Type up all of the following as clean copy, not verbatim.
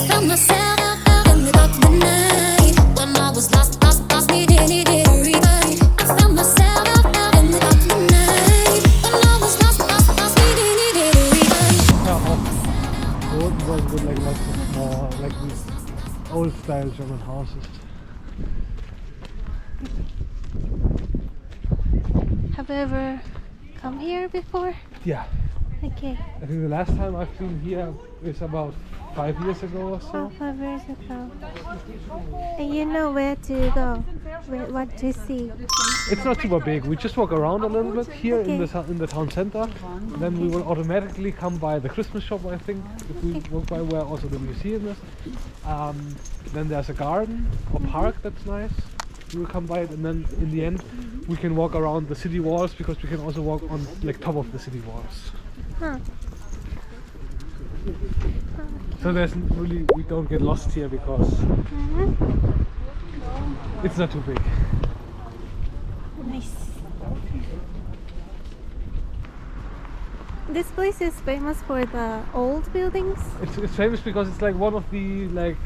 found myself out in the dark of the night. When I was lost, needed a revive. I found myself out in the dark of the night. When I was lost, needed a revive. Ja, auch so unten sollen so like lots of like these old style German houses. Have you ever come here before? Yeah. Okay. I think the last time I've been here is about 5 years ago or so. Oh, 5 years ago. And you know where to go? What to see? It's not super big. We just walk around a little bit here Okay. in the town center. Then we will automatically come by the Christmas shop, I think, if we walk by where also the museum is. Then there's a garden or park that's nice. We will come by it, and then in the end we can walk around the city walls, because we can also walk on like top of the city walls. Huh. So there's really, we don't get lost here because it's not too big. Nice. This place is famous for the old buildings. It's famous because it's like one of the like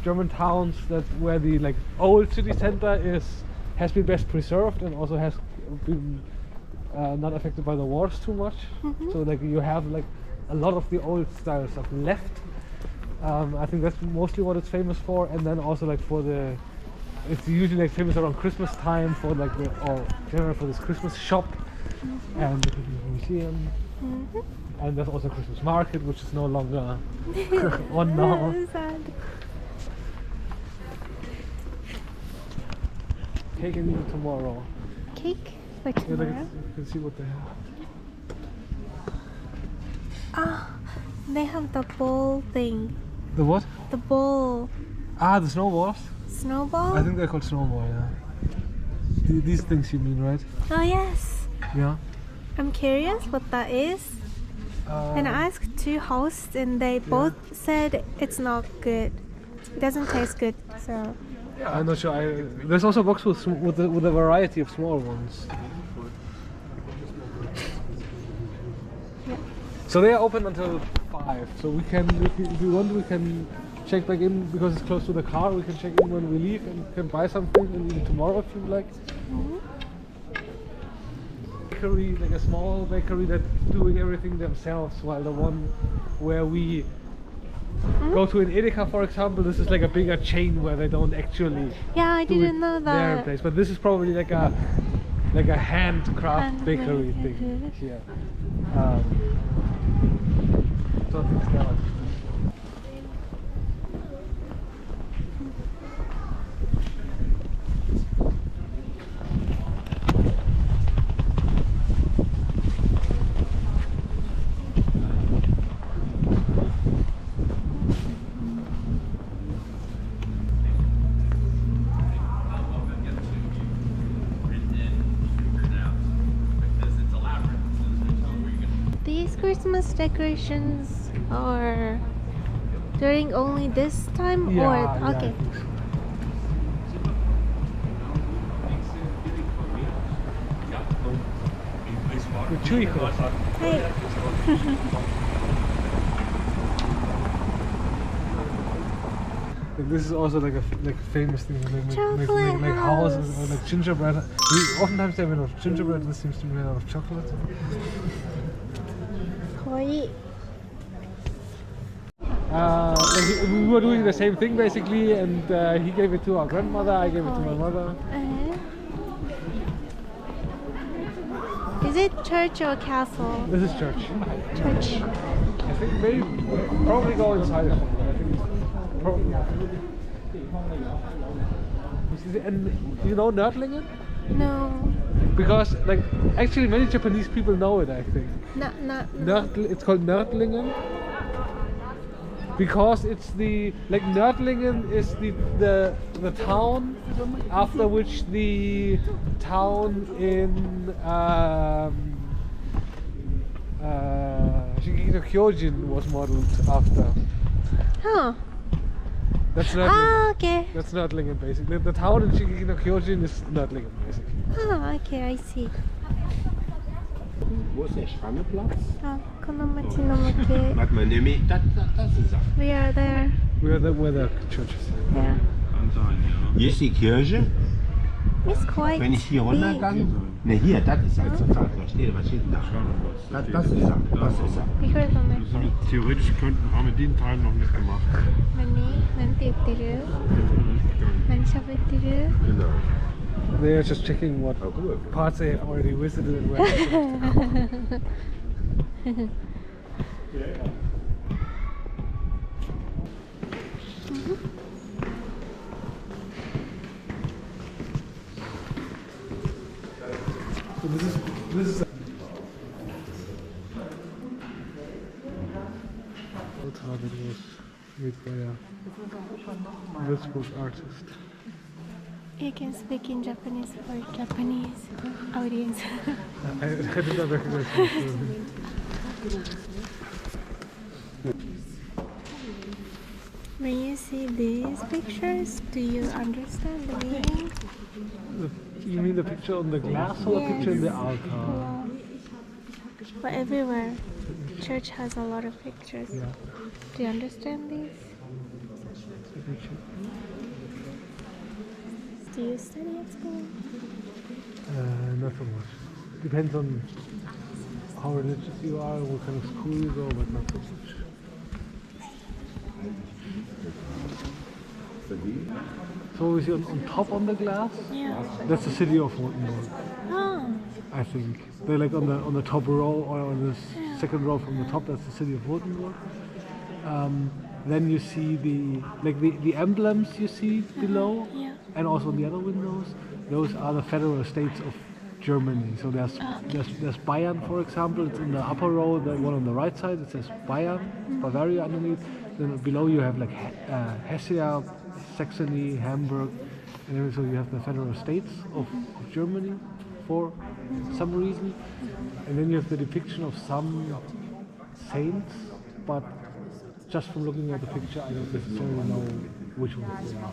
German towns that where the like old city center has been best preserved and also has been not affected by the wars too much. So like you have like a lot of the old style stuff left. I think that's mostly what it's famous for, and then also like for it's usually like famous around Christmas time for like or generally for this Christmas shop and the Christmas museum. And there's also a Christmas market, which is no longer on now. Sad. Cake and eat tomorrow. Cake for Yeah, tomorrow? you can see what they have. Ah, they have the ball thing. The what? The ball. Ah, the snowballs? Snowball? I think they're called snowball, yeah. These things you mean, right? Oh yes. Yeah. I'm curious what that is. And I asked 2 hosts and they both said it's not good. It doesn't taste good, so... I'm not sure. There's also a box with a variety of small ones. Yeah. So they are open until 5. So we can, if we want, we can check back in because it's close to the car. We can check in when we leave and can buy something and eat tomorrow if you like. Bakery, like a small bakery that's doing everything themselves, while the one where we go to an Edeka, for example, this is like a bigger chain where they don't actually Yeah, I didn't know their that. place. But this is probably like a handcraft bakery Handmade, thing here. So I think it's that. These Christmas decorations are during only this time Yeah, or yeah, okay. I think so. The chewy croissant. Hey. This is also like a famous thing, like Chocolate houses house. or like gingerbread. Oftentimes they have made out of gingerbread. This seems to be made out of chocolate. Kawaii. We were doing the same thing basically, and he gave it to our grandmother. I gave it to my mother. Is it church or castle? This is church. Church. I think maybe probably go inside. I think it's probably. And you know Nördlingen? No. Because like actually many Japanese people know it. I think. Not. It's called Nördlingen because it's the like Nördlingen is the town after which the town in Shingeki no Kyojin was modeled after. Huh. That's Nördlingen. Ah, okay. That's Nördlingen basically. The town in Shingeki no Kyojin is Nördlingen basically. Ah, okay, I see. Wo ist der Schwanneplatz? あ、この町の模型 Warte mal, nimm ich. Das ist er. We are there. where the church is. Yeah. Kann sein, ja. Hier ist die Kirche. It's quite Wenn ich hier big. runtergehe. Ne, hier, das ist er. Was steht da? Das ist er. Das ist er. Bigger than my Also theoretisch haben wir den Teil noch nicht gemacht. なんて言ってる何喋ってる Genau. They are just checking what parts they have already visited and where. So this is that was made by a Würzburg artist. You can speak in Japanese for Japanese audience. I did not recognize him. When you see these pictures, do you understand the meaning? You mean the picture on the glass or the picture in the altar? Wow. But everywhere, church has a lot of pictures. Yeah. Do you understand these? Let me check. Do you study at school? Not so much. Depends on how religious you are, what kind of school you go, but not so much. So we see on top on the glass, Yeah. that's the city of Rotenburg, Oh, I think. They're like on the top row or on the second row from the top, that's the city of Rotenburg. Then you see the emblems you see below, yeah. and also on the other windows. Those are the federal states of Germany. So there's Bayern, for example. It's in the upper row. The one on the right side, it says Bayern, Bavaria underneath. Then below you have like Hesse, Saxony, Hamburg, and then so you have the federal states of Germany for some reason. And then you have the depiction of some saints, but just from looking at the picture, I don't necessarily know which ones they are.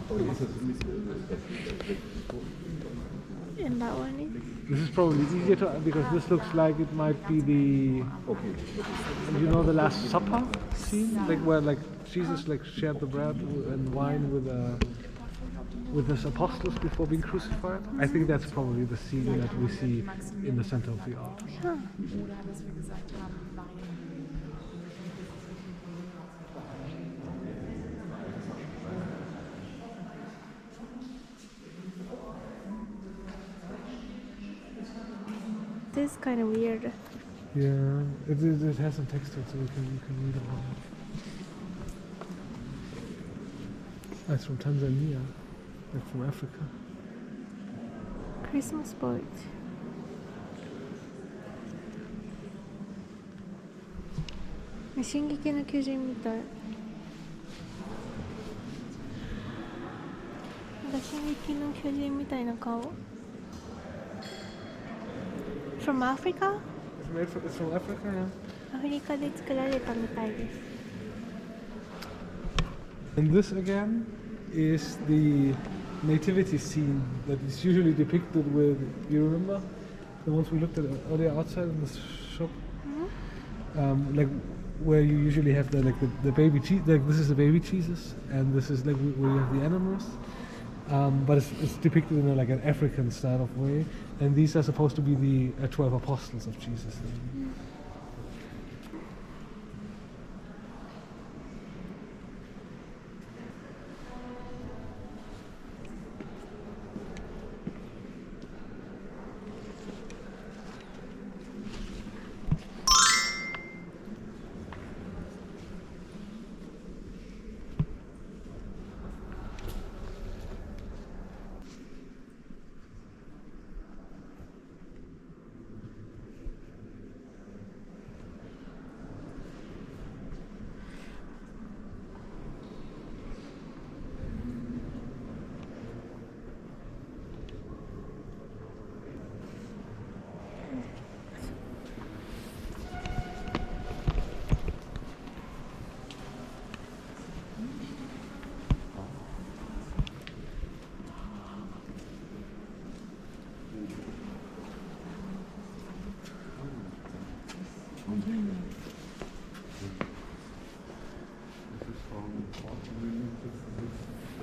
And that one is? This is probably easier to, because this looks like it might be the, you know, the Last Supper scene, like where like Jesus like shared the bread and wine with his apostles before being crucified. I think that's probably the scene that we see in the center of the altar. Huh. This is kind of weird. Yeah, it has some text to it, so you can read about it. It's from Tanzania, like from Africa. Christmas boat.「進撃の巨人」みたい。なんか進撃の巨人みたいな顔。From Africa? It's from Africa, yeah. アフリカで作られたみたいです。And this again is the nativity scene that is usually depicted with, you remember? The ones we looked at earlier outside in the shop? Like where you usually have the baby Jesus, like this is the baby Jesus, and this is like where you have the animals. But it's depicted in like an African style of way, and these are supposed to be the 12 apostles of Jesus.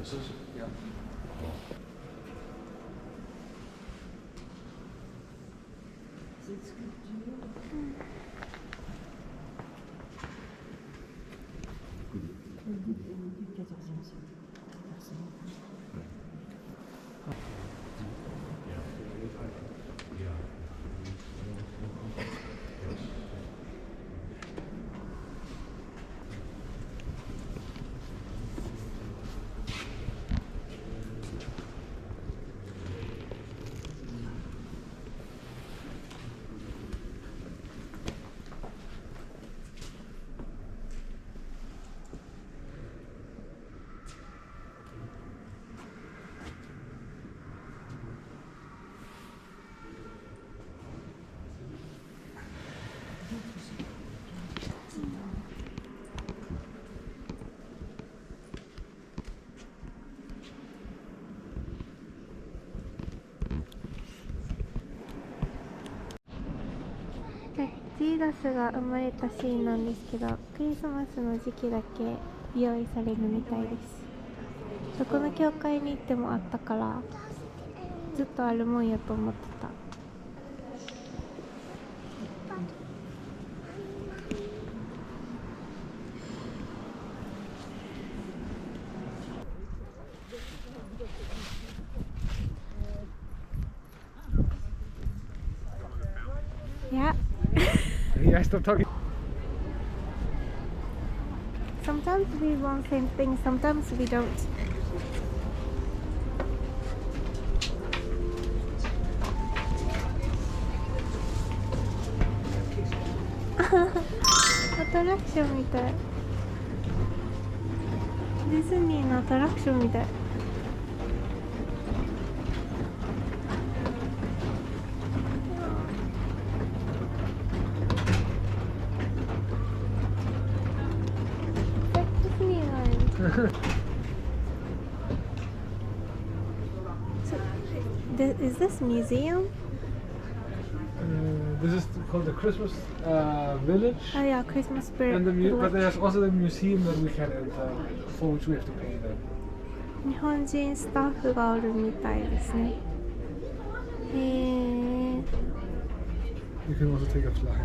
Ja.ジーダスが生まれたシーンなんですけど、クリスマスの時期だけ用意されるみたいです。どこの教会に行ってもあったから、ずっとあるもんやと思ってた。Yeah. Yeah, stop talking. Sometimes we want same thing, sometimes we don't.アトラクションみたい。ディズニーのアトラクションみたい。Is this museum? This is called the Christmas village. Oh yeah, Christmas spirit. And but there's also the museum that we can enter, for which we have to pay there. 日本人スタッフがおるみたいですね。へえ。You can also take a flyer.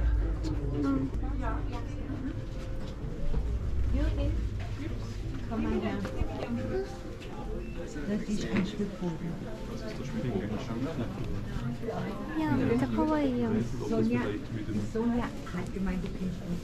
Ja, めっちゃ可愛いやん。Sonja hat gemeint, du kennst uns.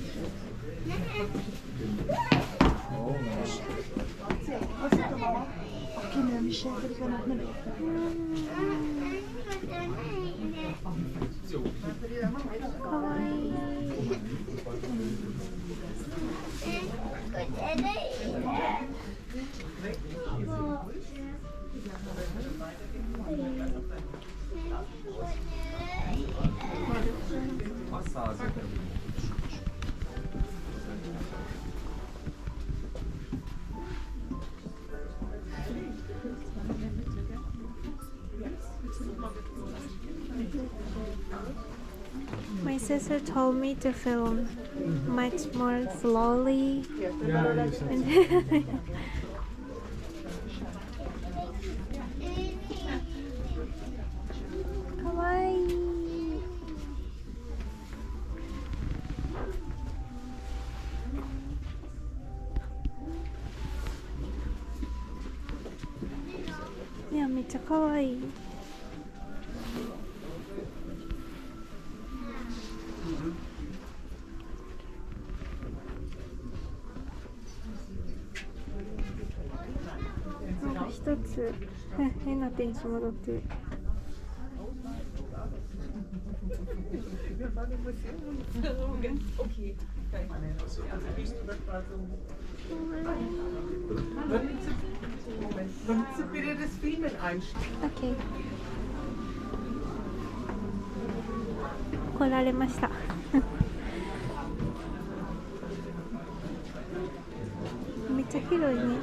My sister told me to film much more slowly. Yeah, you said so. かわいい。いや、めっちゃかわいい。なんか一つ変な天使戻ってる。Kannst du bitte das Filmen einstellen? OK。来られました。めっちゃ広いね。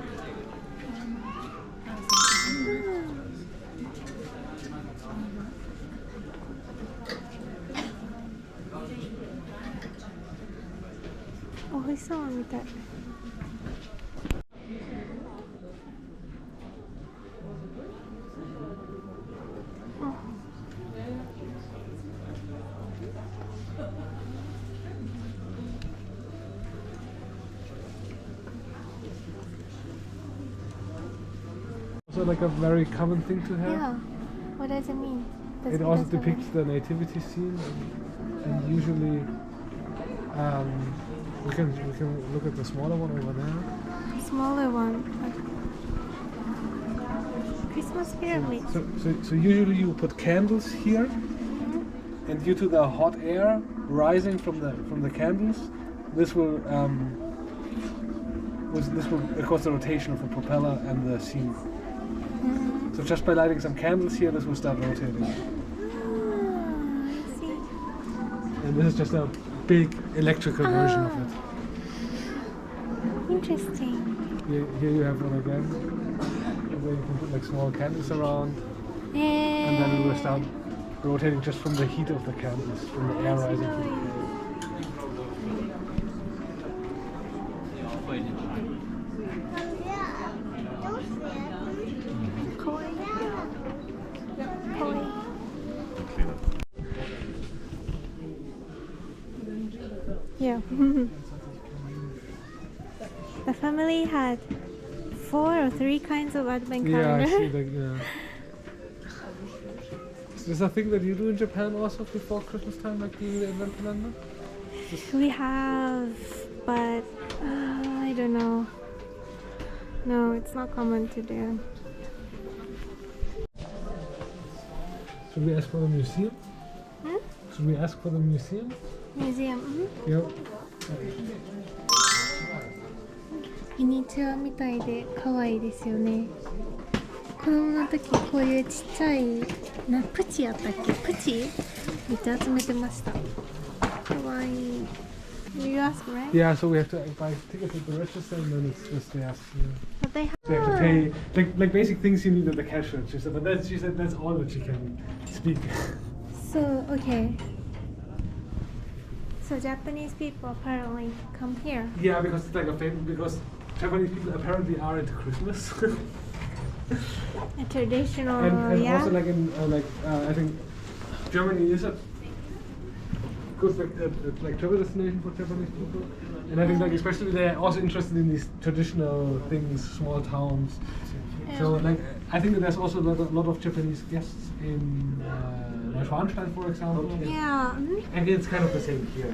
美味しそうみたい。also like a very common thing to have. Yeah. What does it mean? It also depicts the nativity scene, and usually we can look at the smaller one over there. Smaller one. Christmas pyramid. So usually you put candles here, and due to the hot air rising from the candles, this will cause the rotation of the propeller and the scene. So just by lighting some candles here, this will start rotating. I see. And this is just a big electrical version of it. Interesting. Here you have one again, where you can put like small candles around, and then it will start rotating just from the heat of the candles, from the air rising from the candles. Yeah. The family had 4 or 3 kinds of advent Yeah, I calendar. see. Is this a thing that you do in Japan also before Christmas time, like doing the advent calendar? We have, but I don't know. No, it's not common to do. Should we ask for the museum? Should we ask for the museum? Museum. Yep. ミニチュアみたいで可愛いですよね。子供の時こういうちっちゃいプチやったっけ？プチめっちゃ集めてました。可愛い。You ask, right? Yeah, so we have to buy tickets at the register and then it's just theirs. But they have. So you have to pay like basic things you need at the cash register, but she said that's all that she can speak. So okay. So Japanese people apparently come here. Yeah, because it's like a famous, because Japanese people apparently are into Christmas. A traditional, and yeah. also like in I think Germany is a good like travel destination for Japanese people, and I think like especially they're also interested in these traditional things, small towns. So like I think that there's also a lot of Japanese guests in Neuschwanstein, for example. Yeah. And it's kind of the same here.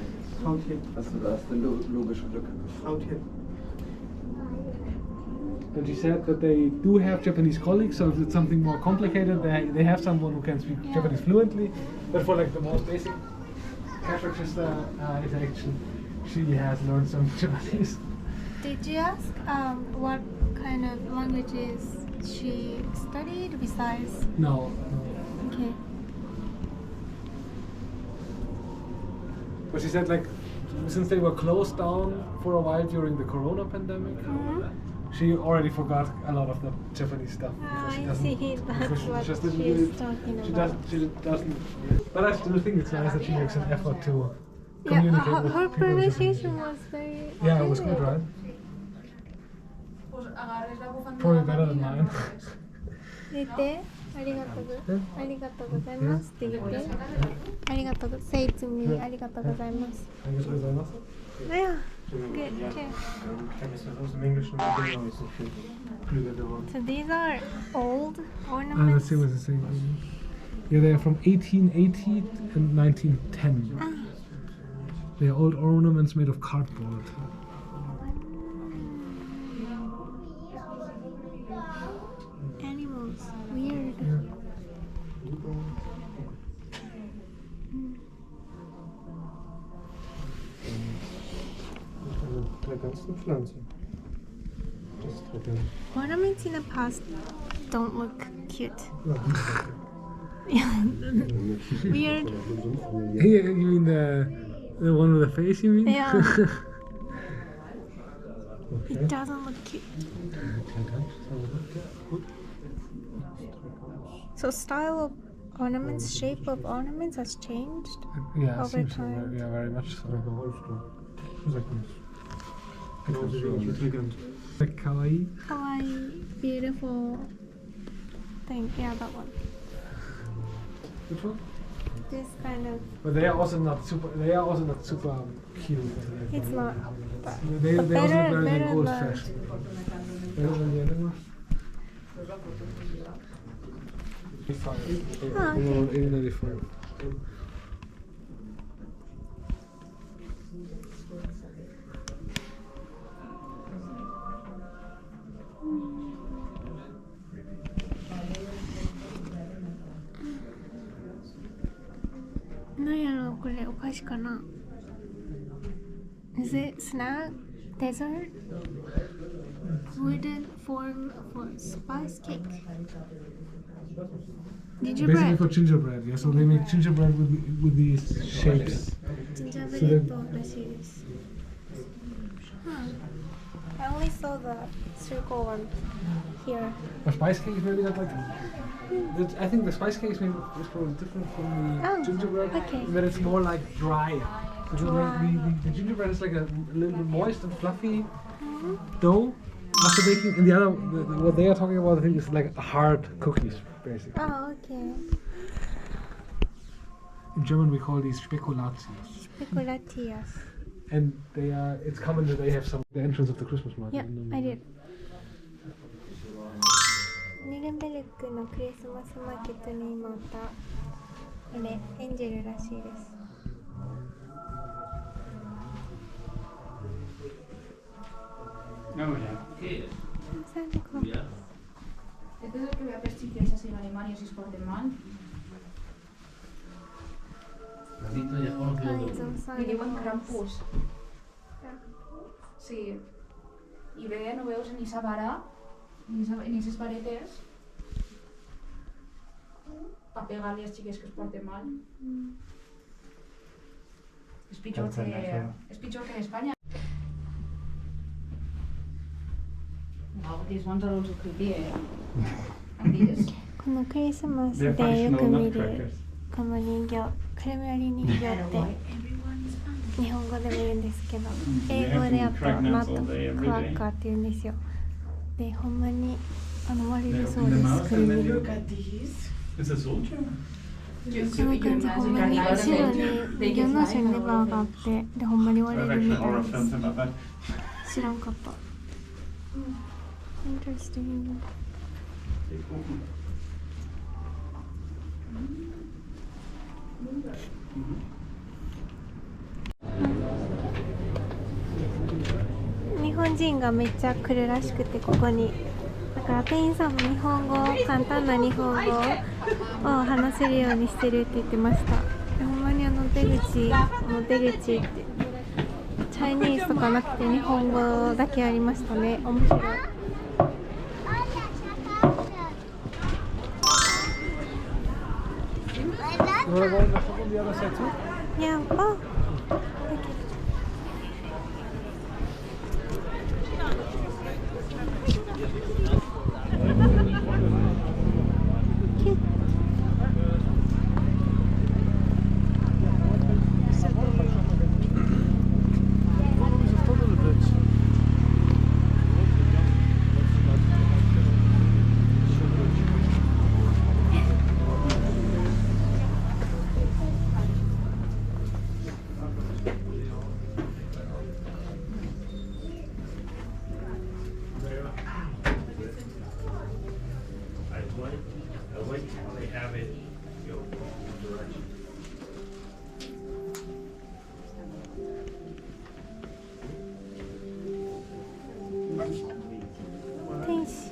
Das ist eine logische Lücke. And she said that they do have Japanese colleagues, so if it's something more complicated, they have someone who can speak Japanese fluently. But for like the most basic cash register interaction, she has learned some Japanese. Did you ask what kind of languages she studied besides? No. Okay. But she said like since they were closed down for a while during the Corona pandemic, she already forgot a lot of the Japanese stuff. I see. That's what she's talking about. She doesn't. But I still think it's nice that she makes an effort to Yeah, communicate with her people in Japanese. pronunciation was very. Yeah, it was good, right? Probably better than mine. 言ってありがとうございますって言ってありがとうございます Say to me ありがとうございます Yeah, good, okay. So these are old ornaments. Let's see what it's saying. Yeah, they are from 1880 and 1910. They are old ornaments made of cardboard. Animals, weird. Ornaments in the past don't look cute. Weird. You mean the one with the face, you mean? Yeah. It doesn't look cute. So style of ornaments, shape of ornaments has changed Yeah, over seems so. time. Yeah, very much so. Like kawaii. Kawaii, beautiful thing. Yeah, that one. Which one? This kind of. But they are also not super. They are also not super cute. It's not. They But also better very than old the- fashioned. Better than the other one. Ah, okay. 1895. Is it snack? Dessert? Wooden form for spice cake? Basically Gingerbread? for gingerbread, yeah. So they make gingerbread with these shapes. Gingerbread らしいです。I only saw the circle one here. A spice cake is maybe not like. I think the spice cake is maybe is probably different from the Oh, gingerbread. okay. But it's more like dry. Because the gingerbread is like a little bit moist and fluffy dough after baking, and the other, what they are talking about, I think, is like hard cookies, basically. Oh, okay. In German, we call these Spekulatius. Spekulatius. And they are. It's common that they have some the entrance of the Christmas market. Yeah, I did. ニュルンベルクのクリスマスマーケットに今あったあれエンジェルらしいです。Esto es lo que voy a prestigiosas en Alemania si es por mal. Me llevan Krampus. Sí. Y vean, no veo en esa vara, en esas paredes, para pegarle a las chicas que os porten mal. Es pichor que en España. Wow, these ones are also creepy. And these? このクリスマスでよく見るこの人形、クレムリ人形って日本語でも言うんですけど、英語でやったらナットクラッカーって言うんですよ。で、ほんまに割れるそうです、クレムリン。この感じほんまに後ろに人形の後ろにレバーがあって、で、ほんまに割れるみたいです。知らんかった。Interesting. 日本人がめっちゃ来るらしくてここにだから店員さんも日本語簡単な日本語を話せるようにしてるって言ってました。でほんまに出口ってチャイニーズとかなくて日本語だけありましたね。面白い。You want to go in the shop on the other side too? Yeah. Oh. Okay. Cute.天使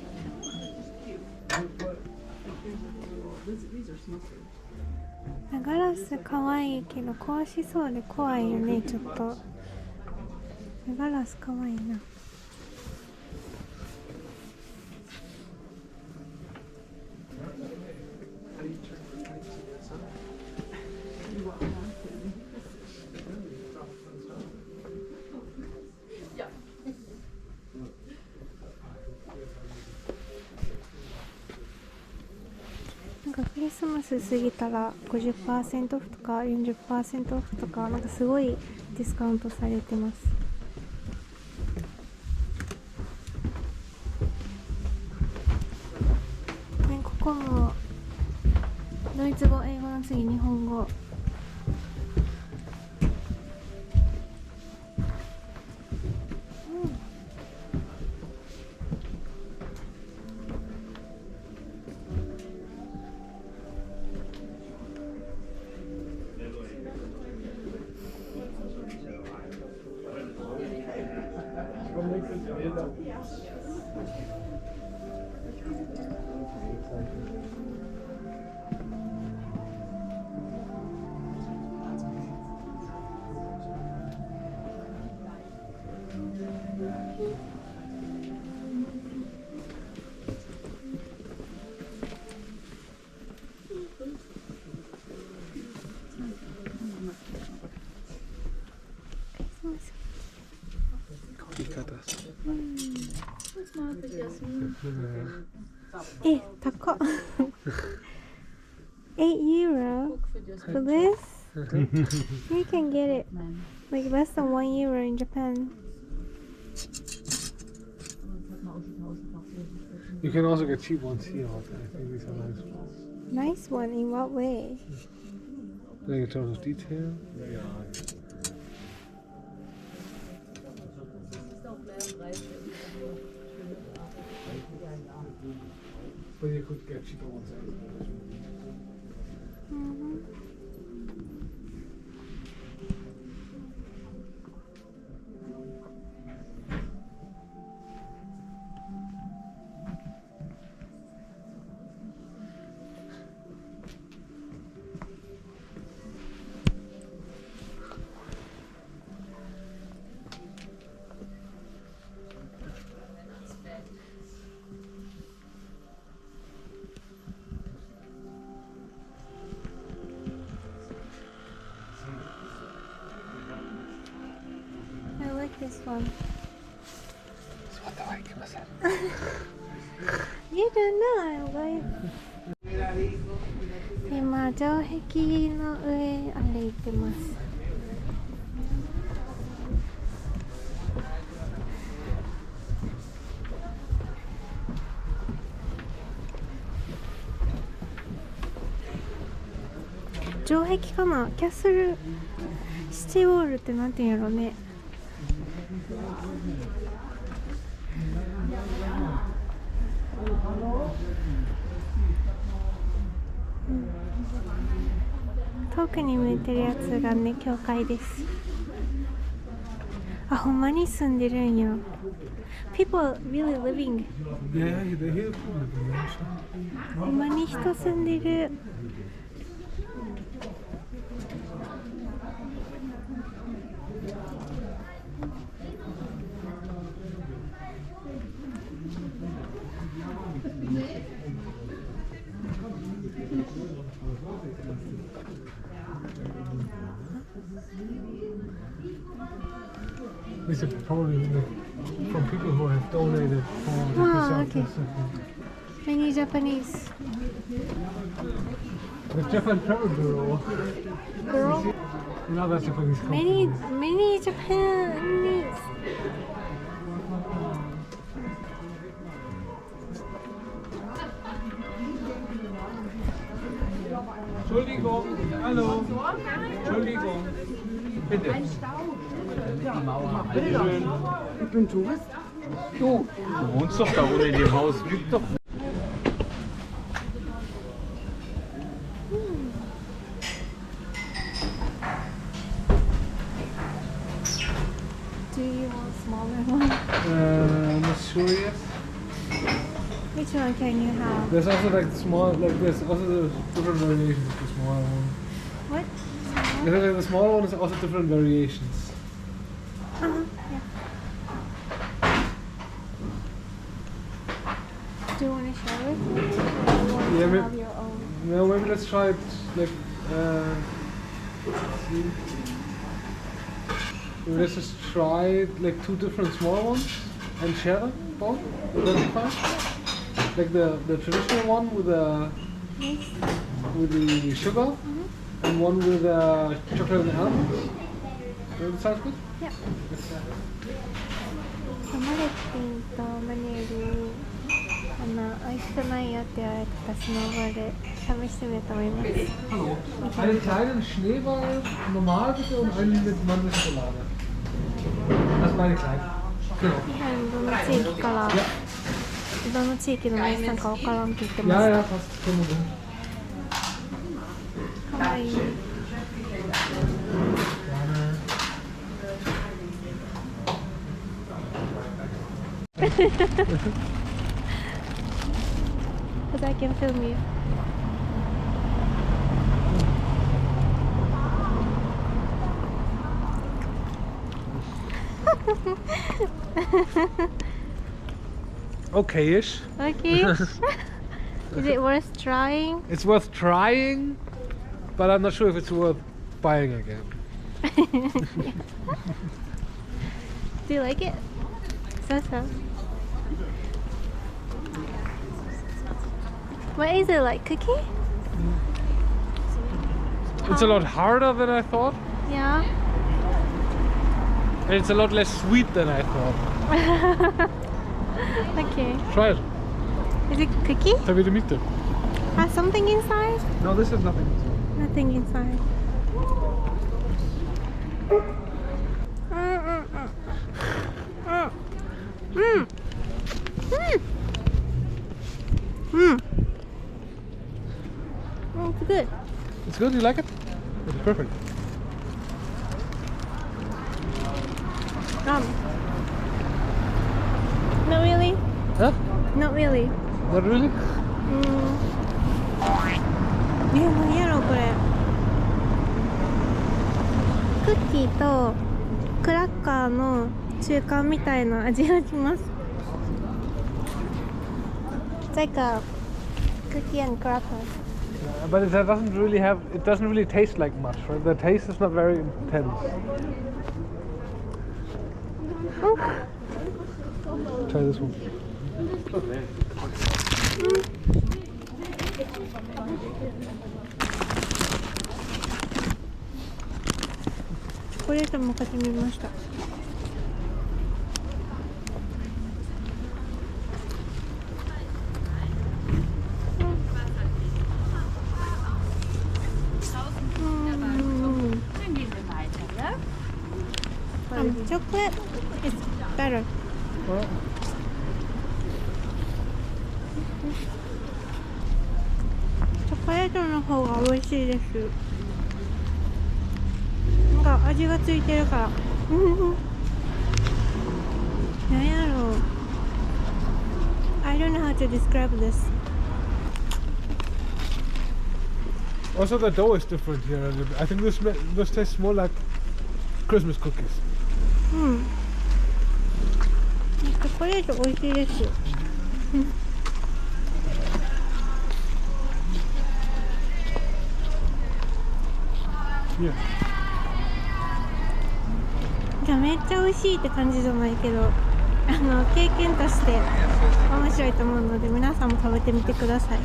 ガラスかわいいけど壊しそうで怖いよね。ちょっとガラスかわいいな。なんかクリスマス過ぎたら 50% オフとか 40% オフとかなんかすごいディスカウントされてます。ね、ここもドイツ語、英語の次日本語。え、高っ。8 euro for this? You can get it like less than 1 euro in Japan. You can also get cheap ones here. I think these are nice ones. Nice one, in what way? Like in terms of detail. But you could get cheaper ones. I like this one. You don't know, I like. 今、城壁の上歩いてます。城壁かな、キャッスルシティウォールってなんていうんやろね。遠くに見えてるやつがね、教会です。あ、ほんまに住んでるんや。People really living. Yeah, they're here. ほんまに人住んでる。These are probably from people who have donated for the Ah, okay. Christmas. Many Japanese. The Japan Travel Bureau. Girl. Another Japanese company. Many Japanese. Entschuldigung, hallo. Entschuldigung. Bitte. Ich bin Tourist. Du wohnst doch da unten in dem Haus. Lüg doch. Do you want smaller one? I'm not sure yet. Which one can you have? There's also like small, like there's also the different variations of the smaller one. What? The smaller one is also different variations. Yeah. Do you want to share with me? Or do you want Yeah, to maybe- have your own? No, maybe let's try it like let's see. Maybe let's just try like two different small ones and share them both. Would that be fine? Like the traditional one with the sugar and one with chocolate and almonds. That sounds good. Yeah. マレッティンとマニュエル美味しくないよって言われてたスノーボール試してみようと思います。 Hallo. Einen kleinen Schneeball, normal bitte und einen mit Mandelschokolade. Das ist beide klein. Genau. 日本どの地域からどの地域の皆さんかわからんって言ってま Ja, し ja, passt. Kein Problem. た。かわいい。 Gerne. Because I can film you. Okay-ish. Okay. Is it worth trying? It's worth trying, but I'm not sure if it's worth buying again. Do you like it? So. What is it, like cookie? It's a lot harder than I thought, Yeah. and it's a lot less sweet than I thought. Okay. Try it. Is it cookie? Have you meat it? Has something inside? No, this is nothing. Nothing inside. It's good. It's good. You like it? It's perfect. Not really. Huh? Not really. Not really? 何やろこれ。クッキーとクラッカーの中間みたいな味がします。It's like a cookie and cracker. Yeah, but it doesn't really have. It doesn't really taste like much, right? The taste is not very intense. Try this one.これとも買ってみました。Chocolate is better. Well, チョコレートの方が美味しいです。なんか味がついてるから。なんやろう。I don't know how to describe this. also, the dough is different here. I think this tastes more like Christmas cookies. チョコレート美味しいです。Yeah. じゃあめっちゃ美味しいって感じじゃないけど、経験として面白いと思うので皆さんも食べてみてください。